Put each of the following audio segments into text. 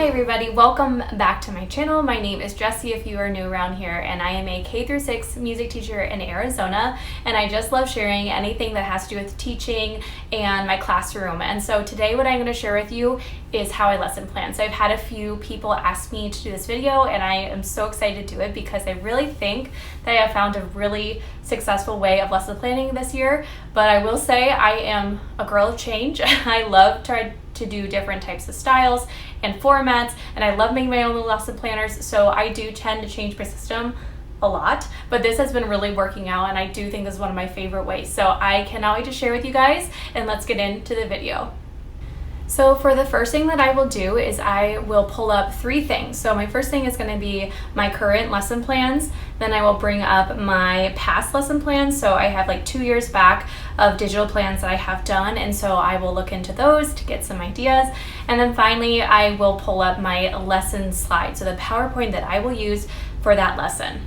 Hi everybody, welcome back to my channel. My name is Jessie if you are new around here, and I am a K-6 music teacher in Arizona, and I just love sharing anything that has to do with teaching and my classroom. And so today what I'm going to share with you is how I lesson plan. So I've had a few people ask me to do this video, and I am so excited to do it because I really think that I have found a really successful way of lesson planning this year. But I will say I am a girl of change. I love to do different types of styles and formats, and I love making my own little lesson planners, so I do tend to change my system a lot, but this has been really working out, and I do think this is one of my favorite ways. So I cannot wait to share with you guys, and let's get into the video. So for the first thing that I will do is I will pull up three things. So my first thing is going to be my current lesson plans. Then I will bring up my past lesson plans. So I have like 2 years back of digital plans that I have done. And so I will look into those to get some ideas. And then finally, I will pull up my lesson slides. So the PowerPoint that I will use for that lesson.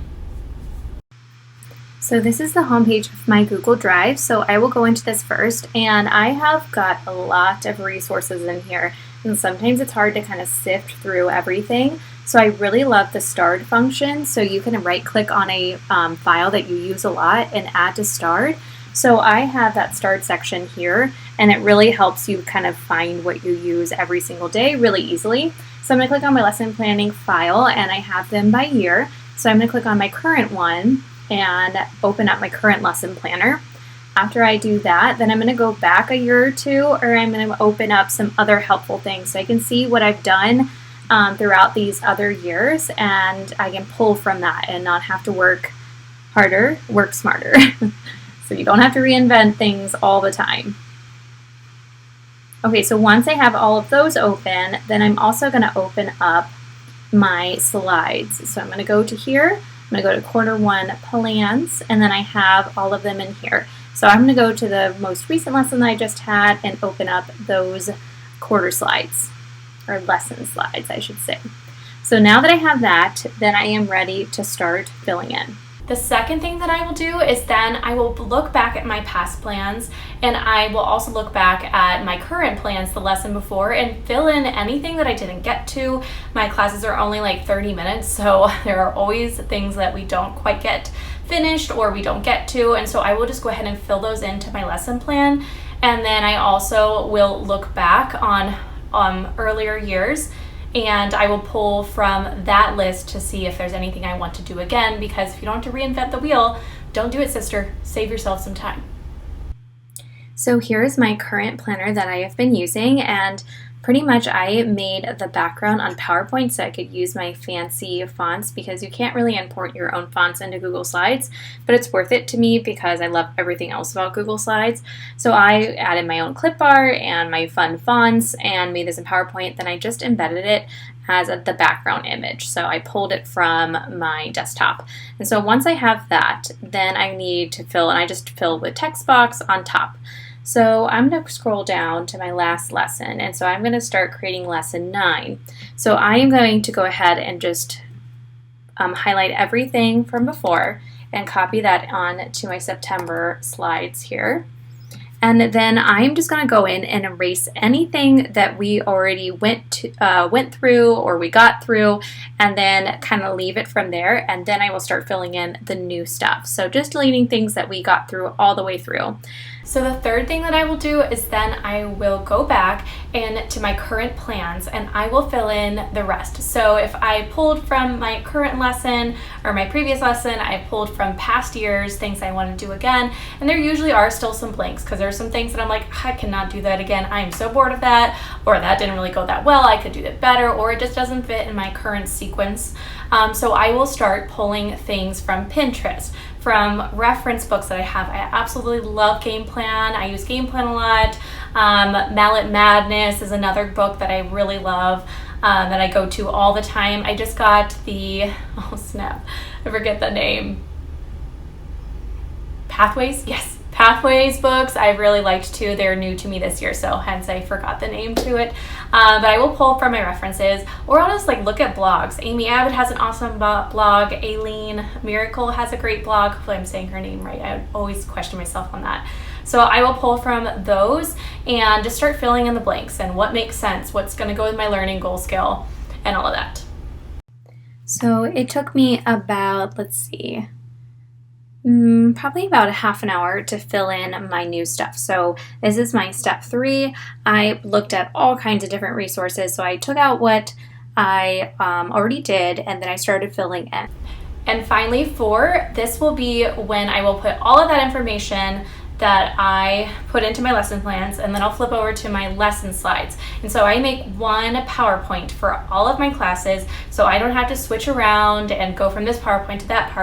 So this is the homepage of my Google Drive, so I will go into this first, and I have got a lot of resources in here, and sometimes it's hard to kind of sift through everything. So I really love the starred function, so you can right click on a file that you use a lot and add to starred. So I have that starred section here, and it really helps you kind of find what you use every single day really easily. So I'm going to click on my lesson planning file, and I have them by year. So I'm going to click on my current one and open up my current lesson planner. After I do that, then I'm going to go back a year or two, or I'm going to open up some other helpful things so I can see what I've done throughout these other years, and I can pull from that and not have to work harder, work smarter. So you don't have to reinvent things all the time. Okay, so once I have all of those open, then I'm also going to open up my slides. So I'm going to go to here. I'm going to go to quarter one plans, and then I have all of them in here. So I'm going to go to the most recent lesson that I just had and open up those quarter slides, or lesson slides, I should say. So now that I have that, then I am ready to start filling in. The second thing that I will do is then I will look back at my past plans, and I will also look back at my current plans the lesson before and fill in anything that I didn't get to. My classes are only like 30 minutes, so there are always things that we don't quite get finished or we don't get to, and so I will just go ahead and fill those into my lesson plan. And then I also will look back on earlier years, and I will pull from that list to see if there's anything I want to do again, because if you don't have to reinvent the wheel, don't do it, sister. Save yourself some time. So here's my current planner that I have been using, and pretty much I made the background on PowerPoint so I could use my fancy fonts, because you can't really import your own fonts into Google Slides, but it's worth it to me because I love everything else about Google Slides. So I added my own clip bar and my fun fonts and made this in PowerPoint. Then I just embedded it as the background image. So I pulled it from my desktop. And so once I have that, then I need to fill, and I just fill with text box on top. So I'm going to scroll down to my last lesson, and so I'm going to start creating lesson 9. So I am going to go ahead and just highlight everything from before and copy that on to my September slides here. And then I'm just going to go in and erase anything that we already went through or we got through, and then kind of leave it from there, and then I will start filling in the new stuff. So just deleting things that we got through all the way through. So the third thing that I will do is then I will go back to my current plans, and I will fill in the rest. So if I pulled from my current lesson or my previous lesson, I pulled from past years, things I want to do again, and there usually are still some blanks because there's some things that I'm like, I cannot do that again. I am so bored of that, or that didn't really go that well. I could do that better, or it just doesn't fit in my current sequence. So I will start pulling things from Pinterest, from reference books that I have. I absolutely love Game Plan. I use Game Plan a lot. Mallet Madness is another book that I really love, that I go to all the time. I just got the, oh snap, I forget the name. Pathways? Yes. Pathways books I really liked too. They're new to me this year, so hence I forgot the name to it. But I will pull from my references, or I'll just like look at blogs. Amy Abbott has an awesome blog. Aileen Miracle has a great blog. Hopefully I'm saying her name right. I always question myself on that. So I will pull from those and just start filling in the blanks and what makes sense, what's going to go with my learning goal scale. and all of that. So it took me about, let's see, probably about a half an hour to fill in my new stuff. So this is my step 3. I looked at all kinds of different resources. So I took out what I already did, and then I started filling in. And finally 4, this will be when I will put all of that information that I put into my lesson plans, and then I'll flip over to my lesson slides. And so I make one PowerPoint for all of my classes, so I don't have to switch around and go from this PowerPoint to that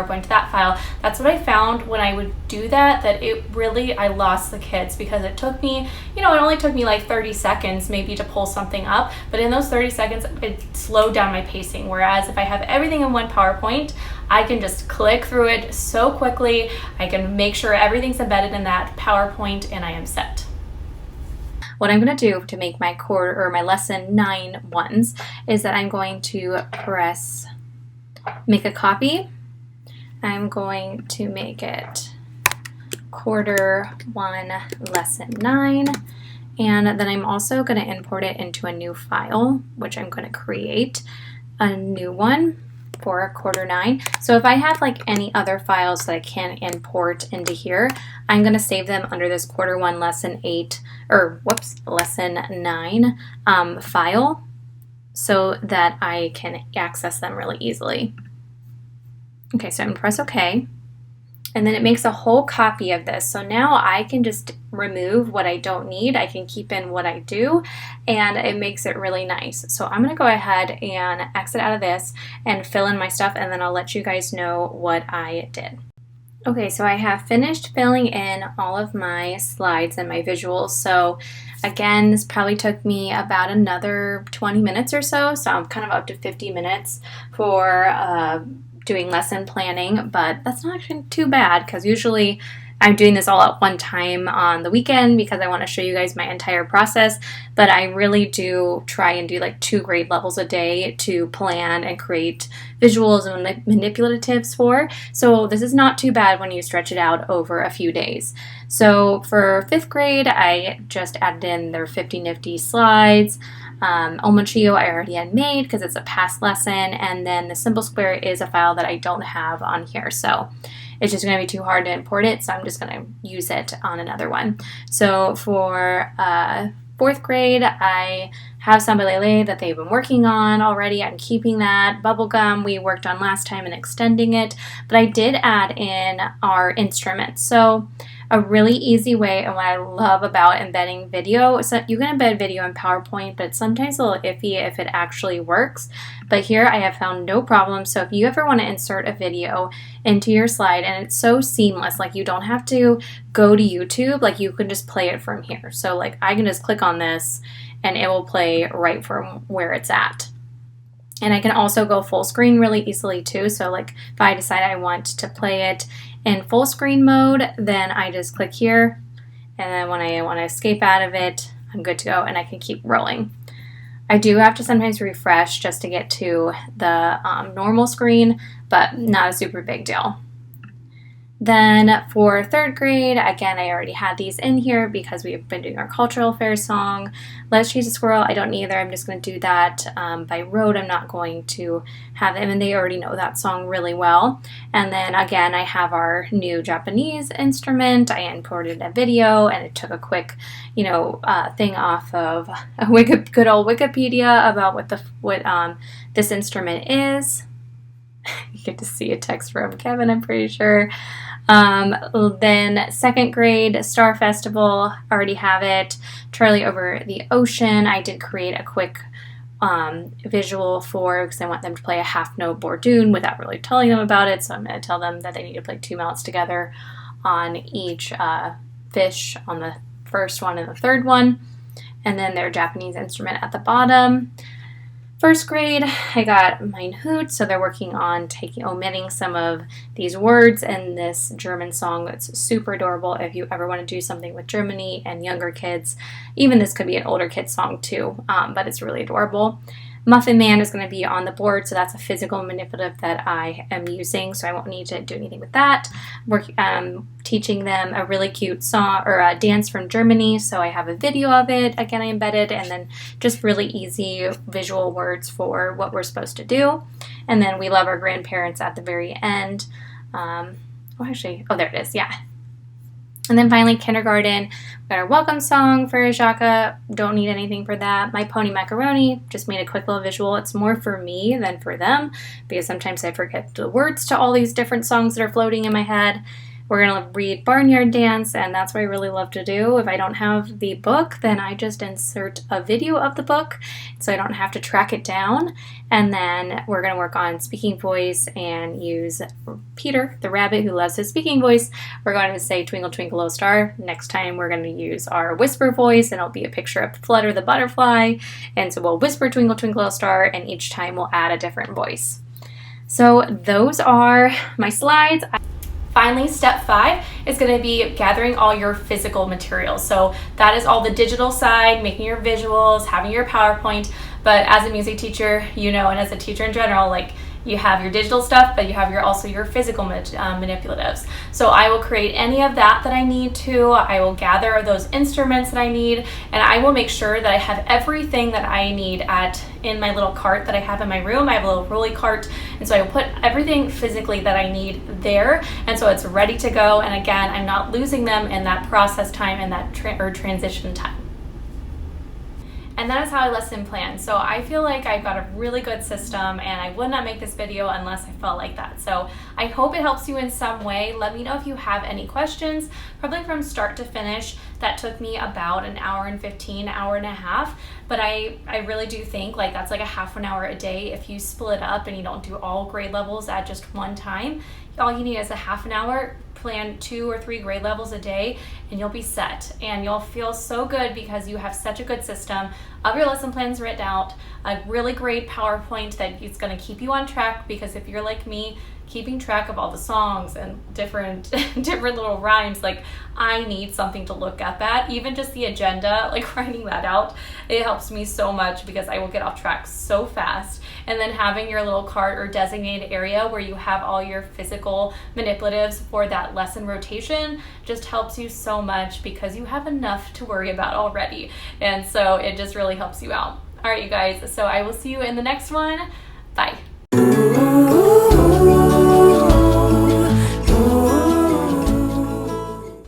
file. That's what I found when I would do that it really, I lost the kids, because it took me, it only took me like 30 seconds maybe to pull something up, but in those 30 seconds, it slowed down my pacing. Whereas if I have everything in one PowerPoint, I can just click through it so quickly. I can make sure everything's embedded in that PowerPoint, and I am set. What I'm going to do to make my my lesson 9 ones is that I'm going to make a copy. I'm going to make it quarter 1 lesson 9, and then I'm also going to import it into a new file, which I'm going to create a new one for quarter 9. So if I have like any other files that I can import into here, I'm going to save them under this quarter 1 lesson 9 file, so that I can access them really easily. Okay, so I'm going to press OK. And then it makes a whole copy of this. So now I can just remove what I don't need. I can keep in what I do, and it makes it really nice. So I'm going to go ahead and exit out of this and fill in my stuff, and then I'll let you guys know what I did. Okay, so I have finished filling in all of my slides and my visuals. So again, this probably took me about another 20 minutes or so. So I'm kind of up to 50 minutes for doing lesson planning, but that's not actually too bad, because usually I'm doing this all at one time on the weekend because I want to show you guys my entire process, but I really do try and do like 2 grade levels a day to plan and create visuals and manipulatives for. So this is not too bad when you stretch it out over a few days. So for 5th grade, I just added in their 50 nifty slides. Omochio I already had made because it's a past lesson, and then the Simple Square is a file that I don't have on here, so it's just going to be too hard to import it, so I'm just going to use it on another one. So for 4th grade, I have Samba Lele that they've been working on already. I'm keeping that. Bubblegum we worked on last time and extending it, but I did add in our instruments. So a really easy way, and what I love about embedding video, so you can embed video in PowerPoint, but it's sometimes a little iffy if it actually works. But here I have found no problem. So if you ever want to insert a video into your slide, and it's so seamless, like you don't have to go to YouTube, like you can just play it from here. So like I can just click on this and it will play right from where it's at. And I can also go full screen really easily too. So like if I decide I want to play it in full screen mode, then I just click here, and then when I want to escape out of it, I'm good to go, and I can keep rolling. I do have to sometimes refresh just to get to the normal screen, but not a super big deal. Then for 3rd grade, again, I already had these in here because we've been doing our cultural affairs song. Let's Chase a Squirrel, I don't either. I'm just going to do that by rote. I'm not going to have them, and they already know that song really well. And then again, I have our new Japanese instrument. I imported a video, and it took a quick, thing off of a good old Wikipedia about what this instrument is. You get to see a text from Kevin, I'm pretty sure. Then 2nd grade, Star Festival, already have it. Charlie Over the Ocean, I did create a quick visual for, because I want them to play a half note Bourdon without really telling them about it. So I'm going to tell them that they need to play 2 notes together on each fish on the first one and the 3rd one. And then their Japanese instrument at the bottom. 1st grade, I got Mein Hut, so they're working on omitting some of these words in this German song that's super adorable. If you ever want to do something with Germany and younger kids, even this could be an older kid song too, but it's really adorable. Muffin Man is going to be on the board, so that's a physical manipulative that I am using, so I won't need to do anything with that. We're teaching them a really cute song or a dance from Germany, so I have a video of it, again, I embedded, and then just really easy visual words for what we're supposed to do. And then we love our grandparents at the very end. Oh, there it is, yeah. And then finally, kindergarten, we got our welcome song for Jaka. Don't need anything for that. My Pony Macaroni, just made a quick little visual. It's more for me than for them because sometimes I forget the words to all these different songs that are floating in my head. We're going to read Barnyard Dance, and that's what I really love to do. If I don't have the book, then I just insert a video of the book so I don't have to track it down. And then we're going to work on speaking voice and use Peter, the rabbit who loves his speaking voice. We're going to say Twinkle Twinkle Little Star. Next time we're going to use our whisper voice, and it'll be a picture of Flutter the butterfly. And so we'll whisper Twinkle Twinkle Little Star, and each time we'll add a different voice. So those are my slides. Finally, step 5 is going to be gathering all your physical materials. So that is all the digital side, making your visuals, having your PowerPoint. But as a music teacher, you know, and as a teacher in general, like you have your digital stuff, but you have also your physical manipulatives. So I will create any of that I need to. I will gather those instruments that I need, and I will make sure that I have everything that I need in my little cart that I have in my room. I have a little rolly cart, and so I will put everything physically that I need there, and so it's ready to go. And again, I'm not losing them in that process time and that transition time. And that is how I lesson plan. So I feel like I've got a really good system, and I would not make this video unless I felt like that. So I hope it helps you in some way. Let me know if you have any questions. Probably from start to finish, that took me about an hour and 15, hour and a half. But I really do think like that's like a half an hour a day. If you split up and you don't do all grade levels at just one time, all you need is a half an hour. Plan 2 or 3 grade levels a day, and you'll be set, and you'll feel so good because you have such a good system of your lesson plans written out, a really great PowerPoint that is going to keep you on track, because if you're like me, keeping track of all the songs and different little rhymes, like I need something to look up at. Even just the agenda, like writing that out, it helps me so much because I will get off track so fast. And then having your little cart or designated area where you have all your physical manipulatives for that lesson rotation just helps you so much because you have enough to worry about already. And so it just really helps you out. All right, you guys, so I will see you in the next one. Bye.